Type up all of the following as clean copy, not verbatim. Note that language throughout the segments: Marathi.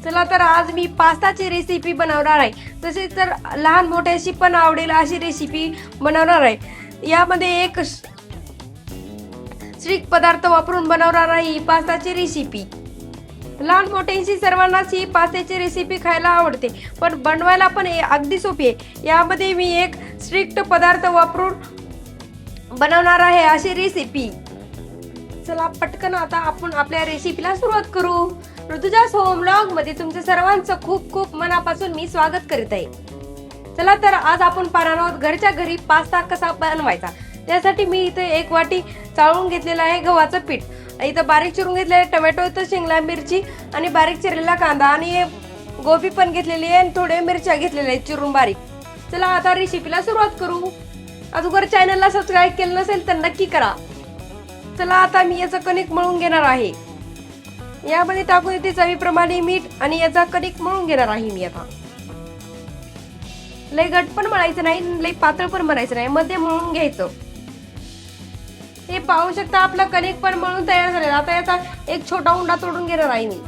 चला तर आज मी पास्ताची रेसिपी बनवणार आहे. तसेच तर लहान मोठ्याशी पण आवडेल अशी रेसिपी बनवणार आहे. यामध्ये एक स्ट्रिक पदार्थ वापरून बनवणार आहे ही पास्ताची रेसिपी. लहान मोठ्यांशी सर्वांनाच ही पास्त्याची रेसिपी खायला आवडते, पण बनवायला पण अगदी सोपी आहे. यामध्ये मी एक स्ट्रिक्ट पदार्थ वापरून बनवणार आहे अशी रेसिपी. चला पटकन आता आपण आपल्या रेसिपीला सुरुवात करू. ऋतुजास होम व्लॉग मध्ये तुमचं सर्वांचं खूप खूप मनापासून मी स्वागत करीत आहे. चला तर आज आपण पाहणार आहोत घरच्या घरी पास्ता कसा बनवायचा. त्यासाठी मी इथे एक वाटी चाळून घेतलेला आहे गव्हाचं पीठ. इथं बारीक चिरून घेतलेले टोमॅटो, इथं शिमला मिरची आणि बारीक चिरलेला कांदा आणि गोबी पण घेतलेली आहे आणि थोडे मिरच्या घेतलेल्या आहेत चिरून बारीक. चला आता रेसिपीला सुरुवात करू. अगोदर चॅनलला सबस्क्राईब केलं नसेल तर नक्की करा. चला आता मी याचं कणिक मळून घेणार आहे. यामध्ये टाकून येते चवीप्रमाणे मीठ आणि याचा कणिक मळून घेणार आहे मी. आता लय घट पण मळायचं नाही, लय पातळ पण मळायचं नाही, मध्ये मळून घ्यायचं. हे पाहू शकता आपलं कणिक पण मळून तयार झालेलं. आता याचा एक छोटा उंडा तोडून घेणार आहे मी.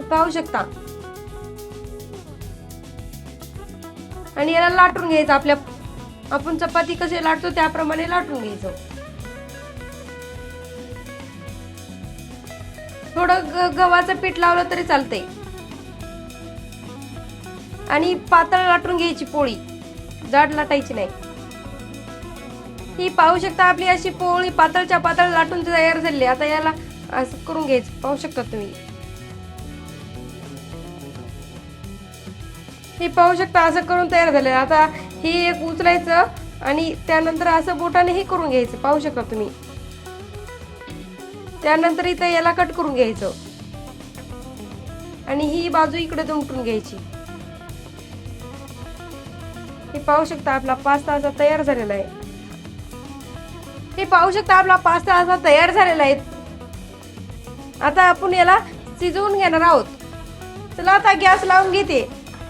पाहू शकता. आणि याला लाटून घ्यायचं. आपण चपाती कशी लाटतो त्याप्रमाणे लाटून घ्यायचं. थोडं गव्हाचं पीठ लावलं तरी चालतंय. आणि पातळ लाटून घ्यायची पोळी, जाड लाटायची नाही. ही पाहू शकता आपली अशी पोळी पातळच्या पातळ लाटून तयार झाली. आता याला असं करून घ्यायचं. पाहू शकता तुम्ही. हे पाहू शकता असं करून तयार झाले. आता हे एक उचलायचं आणि त्यानंतर असं बोटाने हे करून घ्यायचं. पाहू शकता तुम्ही. त्यानंतर इथं याला कट करून घ्यायचं आणि ही बाजू इकडे दुमटून घ्यायची. हे पाहू शकता आपला पास्ता असा तयार झालेला आहे. हे पाहू शकता आपला पास्ता असा तयार झालेला आहे. आता आपण याला शिजवून घेणार आहोत. चला आता गॅस लावून घेते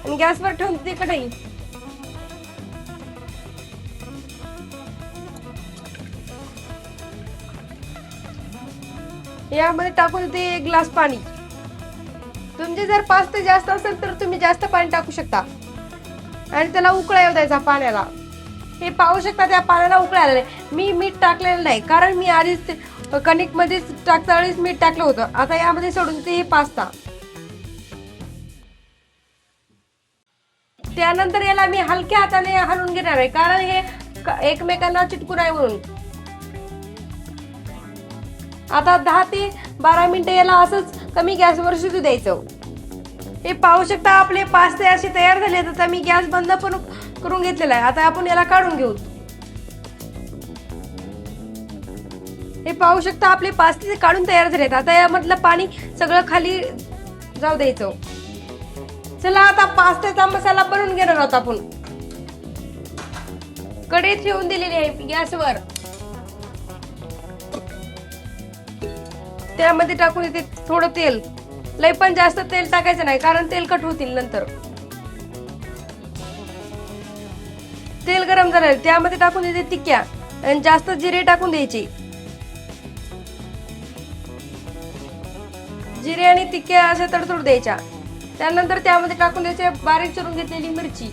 आणि गॅसवर ठेवून देते कढई. यामध्ये टाकून देते एक ग्लास पाणी. तुमचे जर पास्ता जास्त असेल तर तुम्ही जास्त पाणी टाकू शकता आणि त्याला उकळा येऊ द्यायचा पाण्याला. हे पाहू शकता त्या पाण्याला उकळा आलेला आहे. मी मीठ टाकलेलं नाही कारण मी आधीच कणिक मध्ये टाकता वेळेस मीठ टाकलं होतं. आता यामध्ये सोडून देते हे पास्ता. त्यानंतर याला मी हलक्या हाताने हलवून घेणार आहे कारण हे एकमेकांना चिटकून आहे म्हणून. आता 10 ते 12 मिनिटं याला असंच कमी गॅसवर शिजू द्यायचं. हे पाहू शकता आपले पास्ते असे तयार झाले. आता मी गॅस बंद पण करून घेतलेला आहे. आता आपण याला काढून घेऊ. हे पाहू शकता आपले पास्ते काढून तयार झालेत. आता यामधलं पाणी सगळं खाली जाऊ द्यायचं. चला आता पास्त्याचा मसाला बनवून घेणार आहोत आपण. कढई ठेवून दिलेली आहे गॅसवर. त्यामध्ये टाकून येते थोडं तेल. लय पण जास्त तेल टाकायचं नाही कारण तेलकट होतील नंतर. तेल गरम झालं त्यामध्ये टाकून देते तिक्या आणि जास्त जिरे टाकून द्यायचे. जिरे आणि तिक्या अशा तडतडू द्यायच्या. त्यानंतर त्यामध्ये टाकून द्यायचे बारीक चिरून घेतलेली मिरची.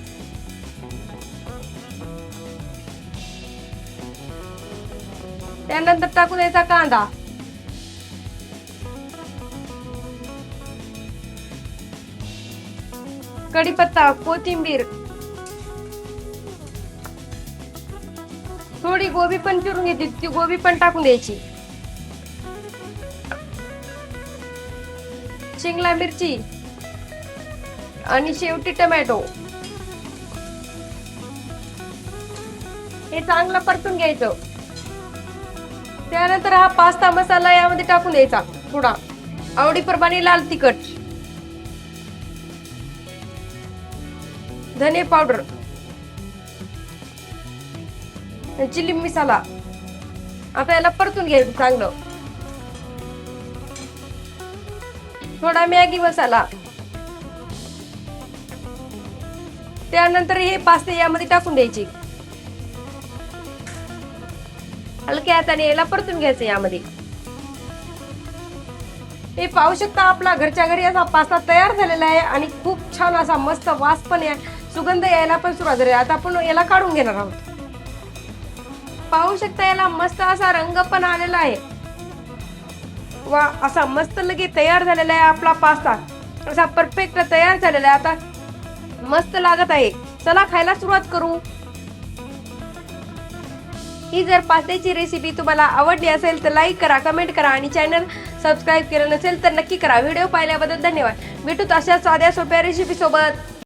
त्यानंतर टाकून द्यायचा कांदा. कढीपत्ता, कोथिंबीर, थोडी गोबी पण चिरून घेतली ती गोबी पण टाकून द्यायची. शिमला मिरची आणि शेवटी टोमॅटो. हे चांगलं परतून घ्यायचं. त्यानंतर हा पास्ता मसाला यामध्ये टाकून द्यायचा. थोडा आवडीप्रमाणे लाल तिखट, धने पावडर, चिली मसाला. आता याला परतून घ्यायचं चांगलं. थोडा मॅगी मसाला. त्यानंतर हे पास्ते यामध्ये टाकून द्यायचे. हलक्या हाताने याला परतून घ्यायचं यामध्ये. हे पाहू शकता, आपला घरच्या घरी असा पास्ता तयार झालेला आहे आणि खूप छान असा मस्त वास पण आहे, सुगंध यायला पण सुरुवात झाली. आता आपण याला काढून घेणार आहोत. पाहू शकता, याला मस्त असा रंग पण आलेला आहे. वा, असा मस्त लगे तयार झालेला आहे आपला पास्ता. असा परफेक्ट तयार झालेला आहे. आता मस्त लागत आहे. चला खायला सुरुवात करू. ही जर पास्त्याची रेसिपी तुम्हाला आवडली असेल तर लाईक करा, कमेंट करा आणि चॅनल सबस्क्राईब केलं नसेल तर नक्की करा. व्हिडिओ पाहिल्याबद्दल धन्यवाद. भेटूत अशा साध्या सोप्या रेसिपी सोबत.